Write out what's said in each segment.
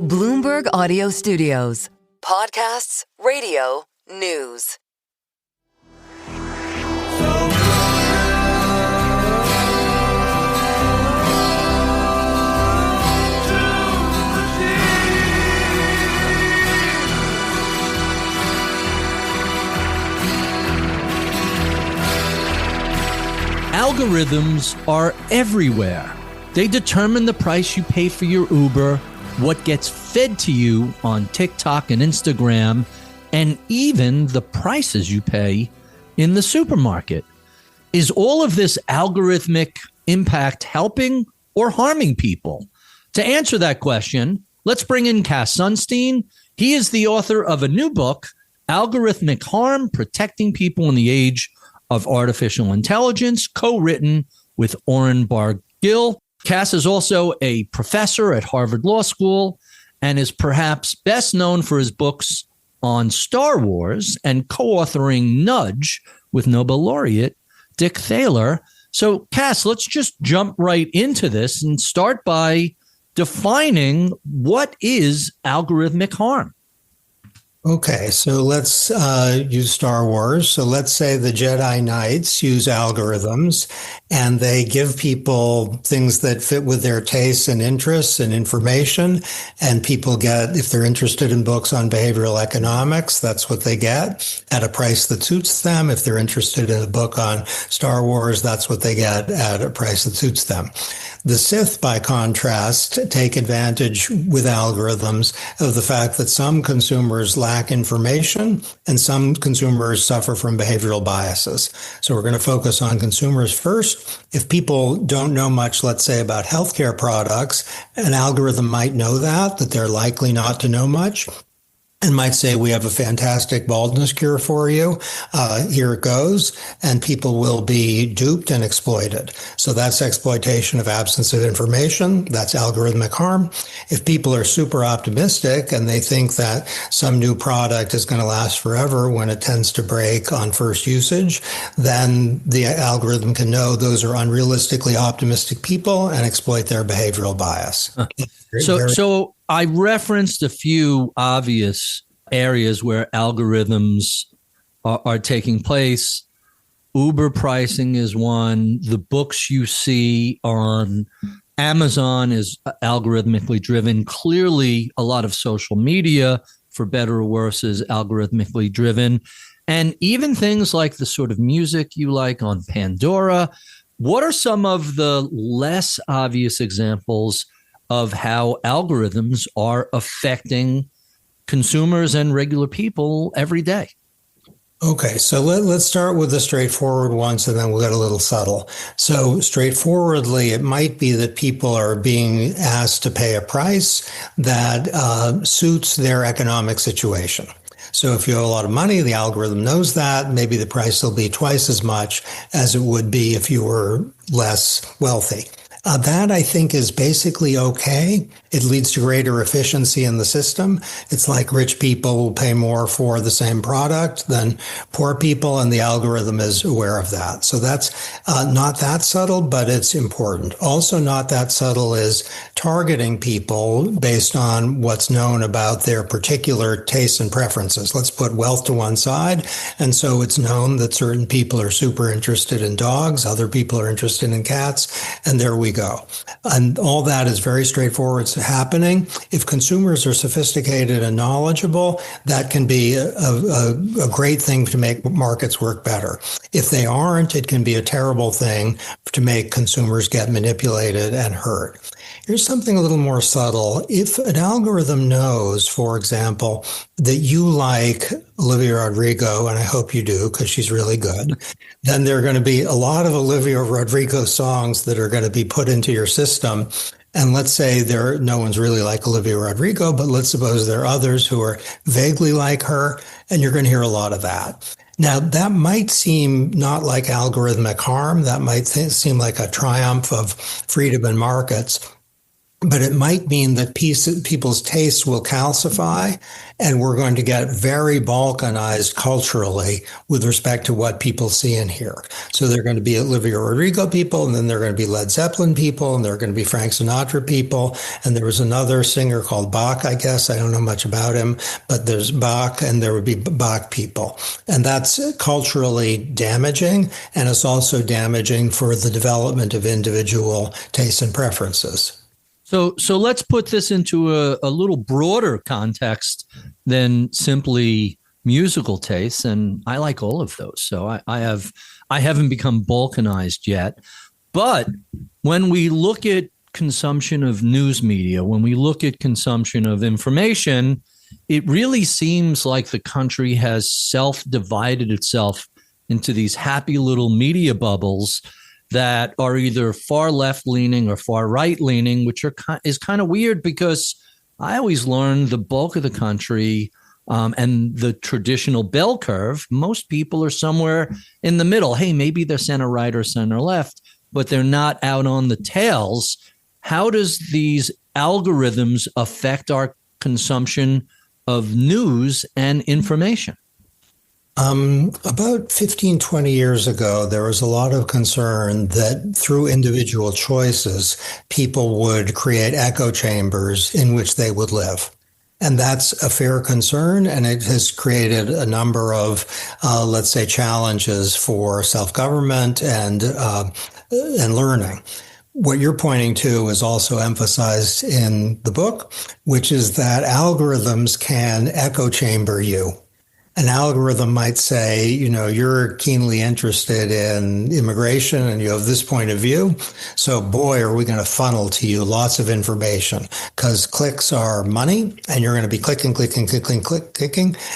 Bloomberg Audio Studios. Podcasts, radio, news. Algorithms are everywhere. They determine the price you pay for your Uber, what gets fed to you on TikTok and Instagram, and even the prices you pay in the supermarket. Is all of this algorithmic impact helping or harming people? To answer that question, let's bring in Cass Sunstein. He is the author of a new book, Algorithmic Harm, Protecting People in the Age of Artificial Intelligence, co-written with Oren Bar-Gil. Cass is also a professor at Harvard Law School and is perhaps best known for his books on Star Wars and co-authoring Nudge with Nobel Laureate Dick Thaler. So, Cass, let's just jump right into this and start by defining what is algorithmic harm. Okay, so let's use Star Wars. So let's say the Jedi Knights use algorithms and they give people things that fit with their tastes and interests and information. And people get, if they're interested in books on behavioral economics, that's what they get at a price that suits them. If they're interested in a book on Star Wars, that's what they get at a price that suits them. The Sith, by contrast, take advantage with algorithms of the fact that some consumers lack information and some consumers suffer from behavioral biases. So we're going to focus on consumers first. If people don't know much, let's say, about healthcare products, an algorithm might know that they're likely not to know much, and might say, we have a fantastic baldness cure for you. Here it goes. And people will be duped and exploited. So that's exploitation of absence of information. That's algorithmic harm. If people are super optimistic and they think that some new product is going to last forever when it tends to break on first usage, then the algorithm can know those are unrealistically optimistic people and exploit their behavioral bias. So I referenced a few obvious areas where algorithms are taking place. Uber pricing is one. The books you see on Amazon is algorithmically driven. Clearly, a lot of social media, for better or worse, is algorithmically driven. And even things like the sort of music you like on Pandora. What are some of the less obvious examples of how algorithms are affecting consumers and regular people every day? Okay, so let's start with the straightforward ones, and then we'll get a little subtle. So straightforwardly, it might be that people are being asked to pay a price that suits their economic situation. So if you have a lot of money, the algorithm knows that. Maybe the price will be twice as much as it would be if you were less wealthy. That, I think, is basically okay. It leads to greater efficiency in the system. It's like rich people will pay more for the same product than poor people, and the algorithm is aware of that. So that's not that subtle, but it's important. Also not that subtle is targeting people based on what's known about their particular tastes and preferences. Let's put wealth to one side. And so it's known that certain people are super interested in dogs, other people are interested in cats, and there we go. And all that is very straightforward. It's happening. If consumers are sophisticated and knowledgeable, that can be a great thing to make markets work better. If they aren't, it can be a terrible thing to make consumers get manipulated and hurt. Here's something a little more subtle. If an algorithm knows, for example, that you like Olivia Rodrigo, and I hope you do because she's really good, then there are going to be a lot of Olivia Rodrigo songs that are going to be put into your system. And let's say no one's really like Olivia Rodrigo, but let's suppose there are others who are vaguely like her, and you're going to hear a lot of that. Now, that might seem not like algorithmic harm. That might seem like a triumph of freedom in markets. but it might mean that people's tastes will calcify, and we're going to get very balkanized culturally with respect to what people see and hear. So they're going to be Olivia Rodrigo people, and then they're going to be Led Zeppelin people, and they're going to be Frank Sinatra people. And there was another singer called Bach, I guess. I don't know much about him, but there's Bach, and there would be Bach people. And that's culturally damaging, and it's also damaging for the development of individual tastes and preferences. So let's put this into a little broader context than simply musical tastes, and I like all of those. So I haven't become balkanized yet, but when we look at consumption of news media, when we look at consumption of information, it really seems like the country has self-divided itself into these happy little media bubbles that are either far left-leaning or far right-leaning, which is kind of weird because I always learned the bulk of the country and the traditional bell curve, most people are somewhere in the middle. Hey, maybe they're center-right or center-left, but they're not out on the tails. How does these algorithms affect our consumption of news and information? About 15, 20 years ago, there was a lot of concern that through individual choices, people would create echo chambers in which they would live. And that's a fair concern, and it has created a number of, let's say, challenges for self-government and learning. What you're pointing to is also emphasized in the book, which is that algorithms can echo chamber you. An algorithm might say, you're keenly interested in immigration and you have this point of view. So boy, are we going to funnel to you lots of information because clicks are money and you're going to be clicking.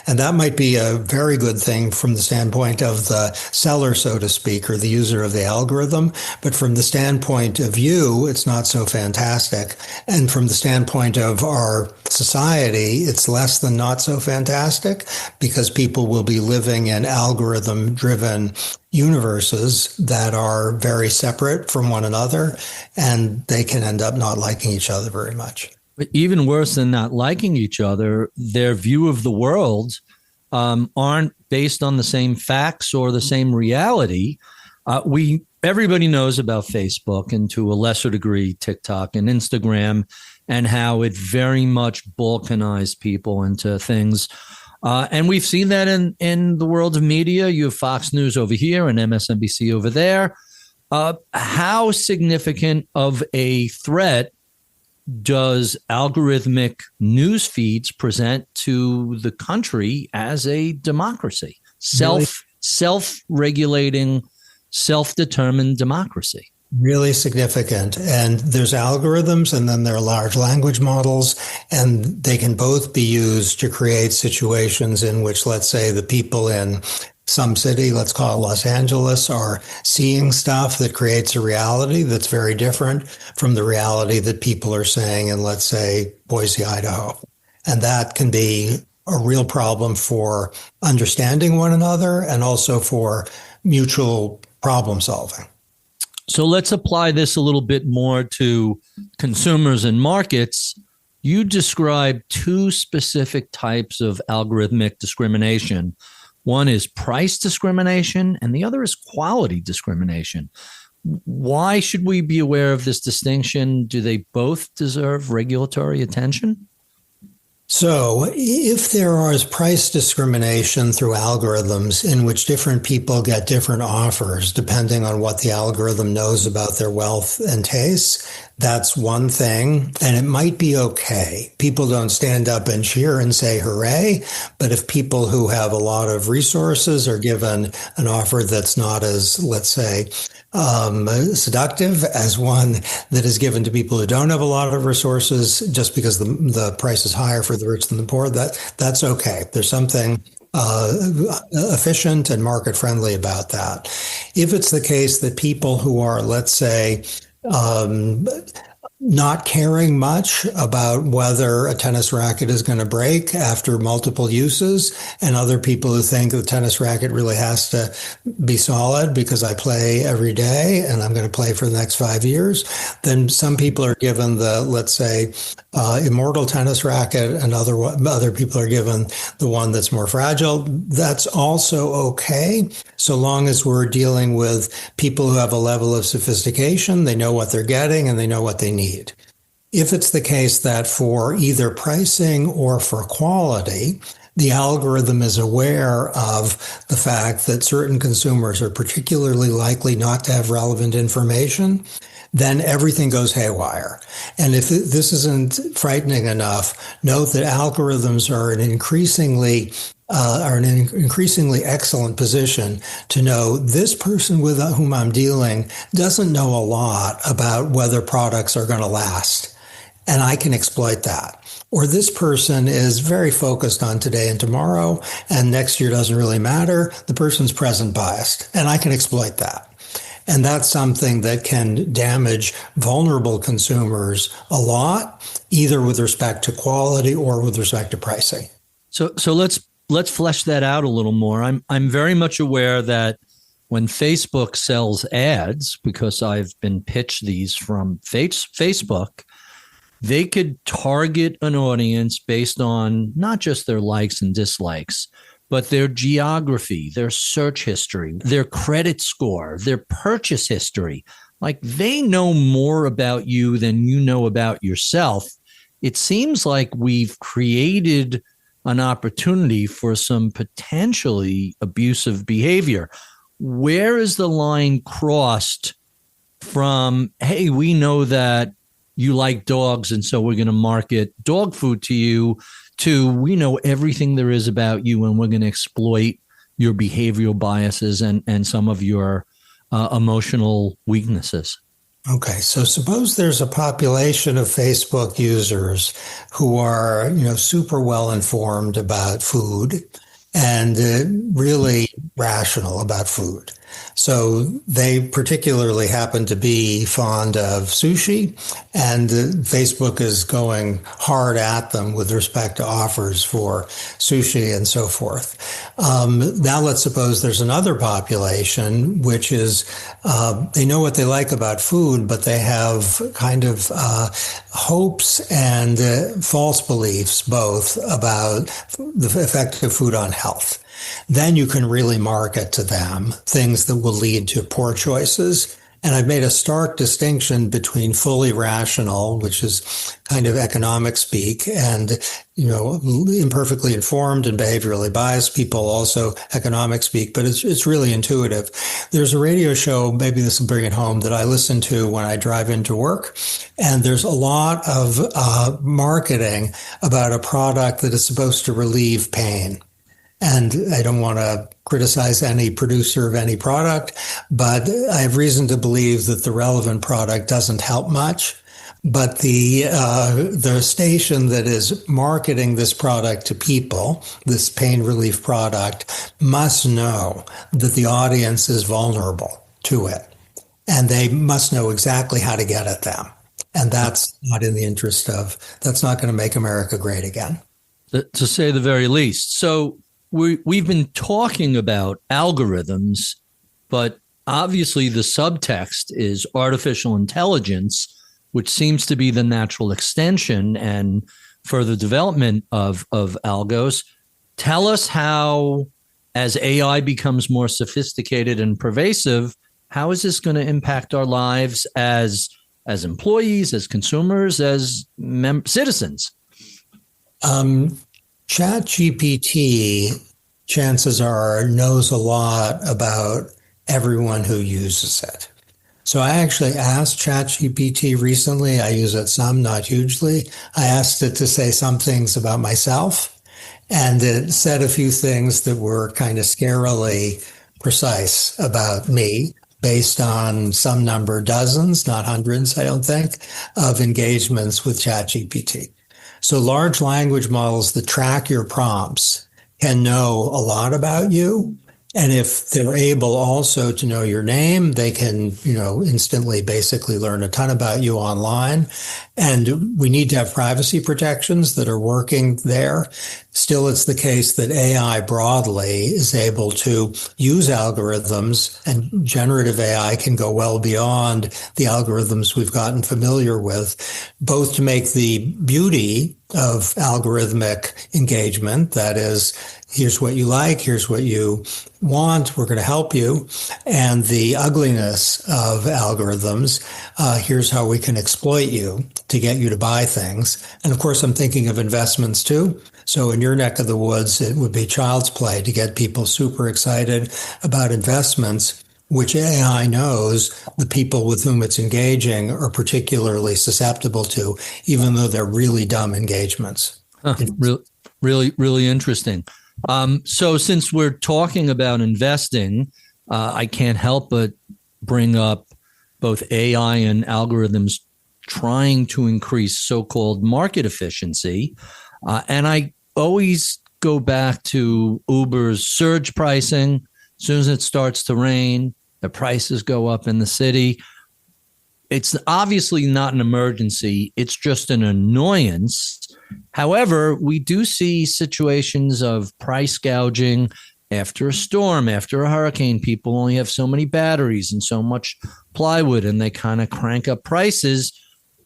And that might be a very good thing from the standpoint of the seller, so to speak, or the user of the algorithm. But from the standpoint of you, it's not so fantastic. And from the standpoint of our society, it's less than not so fantastic because people will be living in algorithm-driven universes that are very separate from one another, and they can end up not liking each other very much. But even worse than not liking each other, their view of the world aren't based on the same facts or the same reality. Everybody knows about Facebook and to a lesser degree TikTok and Instagram and how it very much balkanized people into things. And we've seen that in the world of media. You have Fox News over here and MSNBC over there. How significant of a threat does algorithmic news feeds present to the country as a democracy? Self-regulating, self-determined democracy. Really significant. And there's algorithms and then there are large language models, and they can both be used to create situations in which, let's say, the people in some city, let's call it Los Angeles, are seeing stuff that creates a reality that's very different from the reality that people are saying in, let's say, Boise, Idaho. And that can be a real problem for understanding one another and also for mutual problem solving. So let's apply this a little bit more to consumers and markets. You describe two specific types of algorithmic discrimination. One is price discrimination, and the other is quality discrimination. Why should we be aware of this distinction? Do they both deserve regulatory attention? So if there is price discrimination through algorithms in which different people get different offers depending on what the algorithm knows about their wealth and tastes, that's one thing, and it might be okay. People don't stand up and cheer and say hooray, but if people who have a lot of resources are given an offer that's not as, let's say, seductive as one that is given to people who don't have a lot of resources just because the price is higher for the rich than the poor, that's okay. There's something efficient and market friendly about that. If it's the case that people who are, let's say, not caring much about whether a tennis racket is going to break after multiple uses, and other people who think the tennis racket really has to be solid because I play every day and I'm going to play for the next 5 years. Then some people are given the, let's say, immortal tennis racket, and other people are given the one that's more fragile. That's also okay, so long as we're dealing with people who have a level of sophistication, they know what they're getting and they know what they need. If it's the case that for either pricing or for quality, the algorithm is aware of the fact that certain consumers are particularly likely not to have relevant information, then everything goes haywire. And if this isn't frightening enough, note that algorithms are in an increasingly excellent position to know this person with whom I'm dealing doesn't know a lot about whether products are going to last, and I can exploit that. Or this person is very focused on today and tomorrow, and next year doesn't really matter. The person's present biased, and I can exploit that. And that's something that can damage vulnerable consumers a lot, either with respect to quality or with respect to pricing. So let's flesh that out a little more. I'm very much aware that when Facebook sells ads, because I've been pitched these from Facebook, they could target an audience based on not just their likes and dislikes, but their geography, their search history, their credit score, their purchase history. Like, they know more about you than you know about yourself. It seems like we've created an opportunity for some potentially abusive behavior. Where is the line crossed from, hey, we know that you like dogs and so we're going to market dog food to you, to we know everything there is about you and we're going to exploit your behavioral biases and some of your emotional weaknesses? Okay, so suppose there's a population of Facebook users who are, super well informed about food and really rational about food. So they particularly happen to be fond of sushi, and Facebook is going hard at them with respect to offers for sushi and so forth. Now let's suppose there's another population, which is they know what they like about food, but they have kind of hopes and false beliefs both about the effect of food on health. Then you can really market to them things that will lead to poor choices. And I've made a stark distinction between fully rational, which is kind of economic speak, and, imperfectly informed and behaviorally biased people, also economic speak, but it's really intuitive. There's a radio show, maybe this will bring it home, that I listen to when I drive into work. And there's a lot of marketing about a product that is supposed to relieve pain. And I don't want to criticize any producer of any product, but I have reason to believe that the relevant product doesn't help much. But the station that is marketing this product to people, this pain relief product, must know that the audience is vulnerable to it. And they must know exactly how to get at them. And that's not in the interest of, that's not going to make America great again. To say the very least. So we've been talking about algorithms, but obviously the subtext is artificial intelligence, which seems to be the natural extension and further development of algos. Tell us how, as AI becomes more sophisticated and pervasive, how is this going to impact our lives as employees, as consumers, as citizens? ChatGPT, chances are, knows a lot about everyone who uses it. So I actually asked ChatGPT recently, I use it some, not hugely. I asked it to say some things about myself, and it said a few things that were kind of scarily precise about me, based on some number, dozens, not hundreds, I don't think, of engagements with ChatGPT. So large language models that track your prompts can know a lot about you And if they're able also to know your name, they can, instantly basically learn a ton about you online. And we need to have privacy protections that are working there. Still, it's the case that AI broadly is able to use algorithms, and generative AI can go well beyond the algorithms we've gotten familiar with, both to make the beauty of algorithmic engagement, that is, here's what you like, here's what you want, we're going to help you, and the ugliness of algorithms, here's how we can exploit you to get you to buy things. And of course, I'm thinking of investments too. So in your neck of the woods, it would be child's play to get people super excited about investments, which AI knows the people with whom it's engaging are particularly susceptible to, even though they're really dumb engagements. Really interesting. So since we're talking about investing, I can't help but bring up both AI and algorithms trying to increase so-called market efficiency. And I always go back to Uber's surge pricing. As soon as it starts to rain, the prices go up in the city. It's obviously not an emergency. It's just an annoyance. However, we do see situations of price gouging after a storm, after a hurricane. People only have so many batteries and so much plywood, and they kind of crank up prices.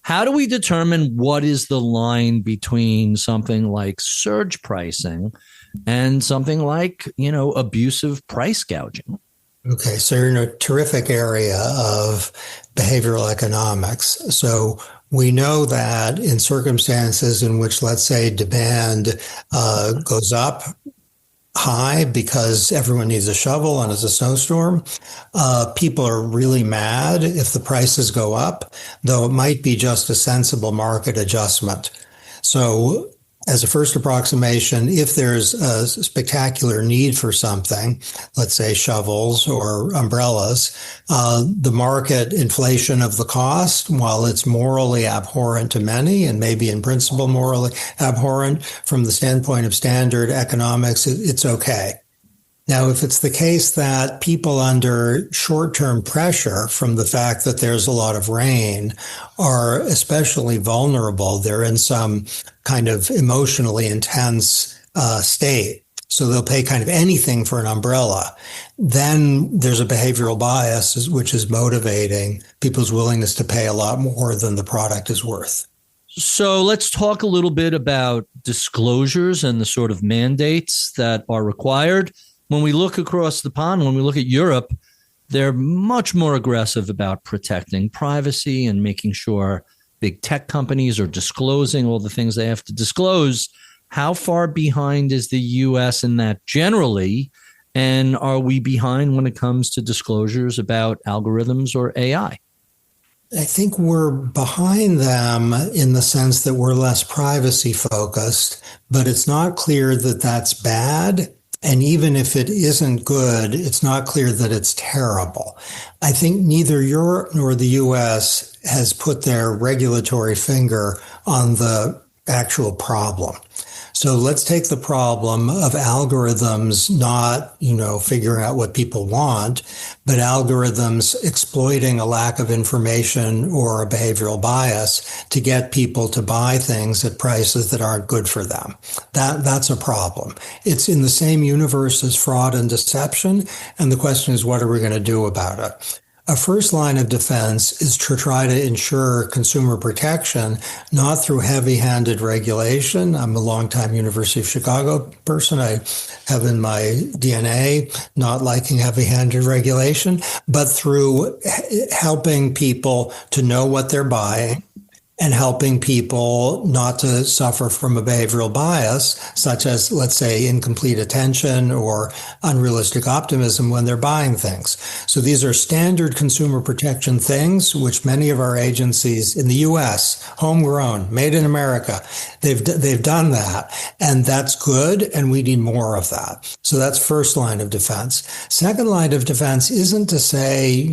How do we determine what is the line between something like surge pricing and something like, abusive price gouging? Okay, so you're in a terrific area of behavioral economics. So we know that in circumstances in which, let's say, demand goes up high because everyone needs a shovel and it's a snowstorm, people are really mad if the prices go up, though it might be just a sensible market adjustment. So as a first approximation, if there's a spectacular need for something, let's say shovels or umbrellas, the market inflation of the cost, while it's morally abhorrent to many and maybe in principle morally abhorrent, from the standpoint of standard economics, it's okay. Now, if it's the case that people under short-term pressure from the fact that there's a lot of rain are especially vulnerable, they're in some kind of emotionally intense state, so they'll pay kind of anything for an umbrella, then there's a behavioral bias which is motivating people's willingness to pay a lot more than the product is worth. So let's talk a little bit about disclosures and the sort of mandates that are required. When we look across the pond, when we look at Europe, they're much more aggressive about protecting privacy and making sure big tech companies are disclosing all the things they have to disclose. How far behind is the U.S. in that generally? And are we behind when it comes to disclosures about algorithms or AI? I think we're behind them in the sense that we're less privacy focused, but it's not clear that that's bad. And even if it isn't good, it's not clear that it's terrible. I think neither Europe nor the US has put their regulatory finger on the actual problem. So let's take the problem of algorithms not, figuring out what people want, but algorithms exploiting a lack of information or a behavioral bias to get people to buy things at prices that aren't good for them. That's a problem. It's in the same universe as fraud and deception. And the question is, what are we going to do about it? A first line of defense is to try to ensure consumer protection, not through heavy-handed regulation. I'm a longtime University of Chicago person. I have in my DNA not liking heavy-handed regulation, but through helping people to know what they're buying and helping people not to suffer from a behavioral bias, such as, let's say, incomplete attention or unrealistic optimism when they're buying things. So these are standard consumer protection things, which many of our agencies in the U.S., homegrown, made in America, they've done that. And that's good, and we need more of that. So that's first line of defense. Second line of defense isn't to say,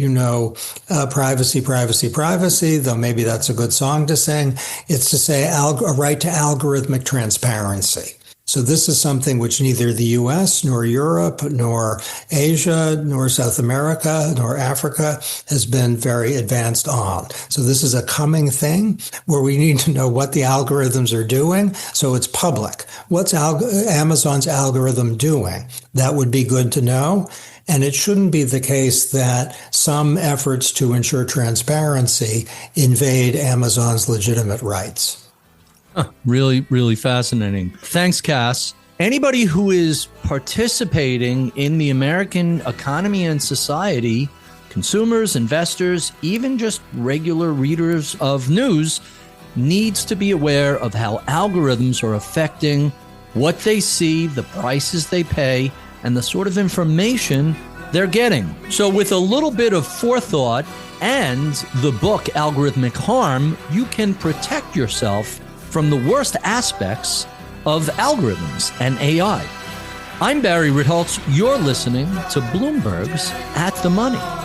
privacy, privacy, privacy, though maybe that's a good song to sing. It's to say a right to algorithmic transparency. So this is something which neither the US nor Europe nor Asia nor South America nor Africa has been very advanced on. So this is a coming thing where we need to know what the algorithms are doing. So it's public. What's Amazon's algorithm doing? That would be good to know. And it shouldn't be the case that some efforts to ensure transparency invade Amazon's legitimate rights. Really, really fascinating. Thanks, Cass. Anybody who is participating in the American economy and society, consumers, investors, even just regular readers of news, needs to be aware of how algorithms are affecting what they see, the prices they pay, and the sort of information they're getting. So with a little bit of forethought and the book Algorithmic Harm, you can protect yourself from the worst aspects of algorithms and AI. I'm Barry Ritholtz. You're listening to Bloomberg's At the Money.